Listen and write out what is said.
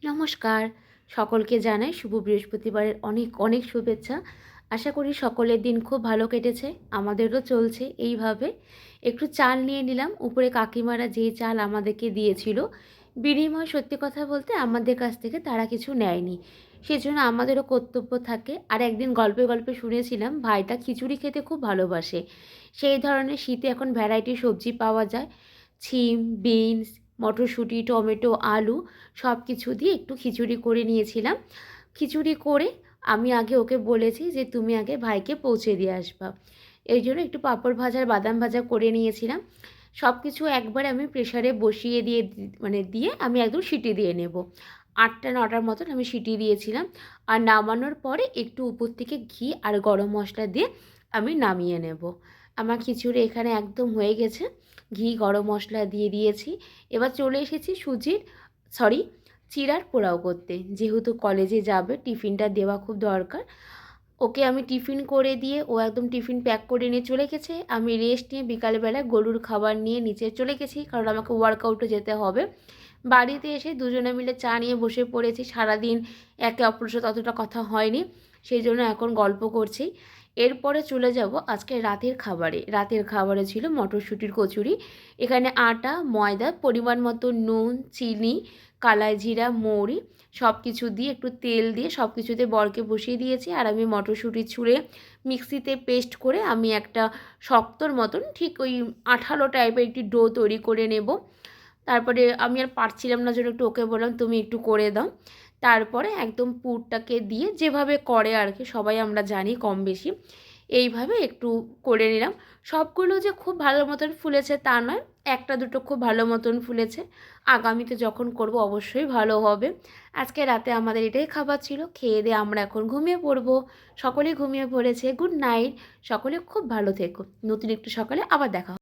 নমস্কার, সকলকে জানাই শুভ বৃহস্পতিবারের অনেক অনেক শুভেচ্ছা। আশা করি সকলের দিন খুব ভালো কেটেছে। আমাদেরও চলছে এইভাবে। একটু চাল নিয়ে নিলাম। উপরে কাকিমারা যেই চাল আমাদেরকে দিয়েছিল, বিনিময়ে সত্যি কথা বলতে আমাদের কাছ থেকে তারা কিছু নেয়নি। সেজন্য আমাদেরও কর্তব্য থাকে। আর একদিন গল্পে গল্পে শুনেছিলাম ভাইটা খিচুড়ি খেতে খুব ভালোবাসে। সেই ধরনের শীতে এখন ভ্যারাইটি সবজি পাওয়া যায়। শিম, বিনস, মটরশুঁটি, টমেটো, আলু সব কিছু দিয়ে একটু খিচুড়ি করে নিয়েছিলাম। খিচুড়ি করে আমি আগে ওকে বলেছি যে তুমি আগে ভাইকে পৌঁছে দিয়ে আসবা। এই জন্য একটু পাঁপড় ভাজা আর বাদাম ভাজা করে নিয়েছিলাম। সব কিছু একবারে আমি প্রেশারে বসিয়ে দিয়ে দিয়ে আমি একদম সিটি দিয়ে নেব। 8টা 9টার মতন আমি সিটি দিয়েছিলাম। আর নামানোর পরে একটু উপর থেকে ঘি আর গরম মশলা দিয়ে আমি নামিয়ে নেব। আমার খিচুড়ি এখানে একদম হয়ে গেছে। ঘি গরম মশলা দিয়ে দিয়েছি। এবার চলে এসেছি চিড়ার পোলাও করতে। যেহেতু কলেজে যাবে, টিফিনটা দেওয়া খুব দরকার। ওকে আমি টিফিন করে দিয়ে ও একদম টিফিন প্যাক করে নিয়ে চলে গেছে। আমি রেস্ট নিয়ে বিকালবেলা গরুর খাবার নিয়ে নিচে চলে গেছি, কারণ আমাকে ওয়ার্কআউটে যেতে হবে। বাড়িতে এসে দুজনে মিলে চা নিয়ে বসে পড়েছি। সারাদিন একে অপরের সাথে অতটা কথা হয়নি, সেই জন্য এখন গল্প করছি। এরপরে চলে যাব আজকে রাতের খাবারে। রাতের খাবারে ছিল মটরশুঁটির কচুরি। এখানে আটা, ময়দা, পরিমাণ মতো নুন, চিনি, কালাই জিরা, মৌরি সব কিছু দিয়ে একটু তেল দিয়ে সব কিছুতে বরকে বসিয়ে দিয়েছি। আর আমি মটরশুঁটি ছুঁড়ে মিক্সিতে পেস্ট করে আমি একটা শক্তর মতন ঠিক ওই আঠালো টাইপের একটি ডো তৈরি করে নেব। তারপরে আমি আর পারছিলাম না জন্য একটু ওকে বললাম তুমি একটু করে দাও। তারপরে একদম পুরটাকে দিয়ে যেভাবে করে আর কি, সবাই আমরা জানি কম বেশি, এইভাবে একটু করে নিলাম। সবগুলো যে খুব ভালো মতন ফুলেছে তা নয়, একটা দুটো খুব ভালো মতন ফুলেছে। আগামীতে যখন করব অবশ্যই ভালো হবে। আজকে রাতে আমাদের এটাই খাবার ছিল। খেয়ে দিয়ে আমরা এখন ঘুমিয়ে পড়বো। সকলেই ঘুমিয়ে পড়েছে। Good night. সকলে খুব ভালো থেকো। নতুন একটু সকালে আবার দেখা হবে।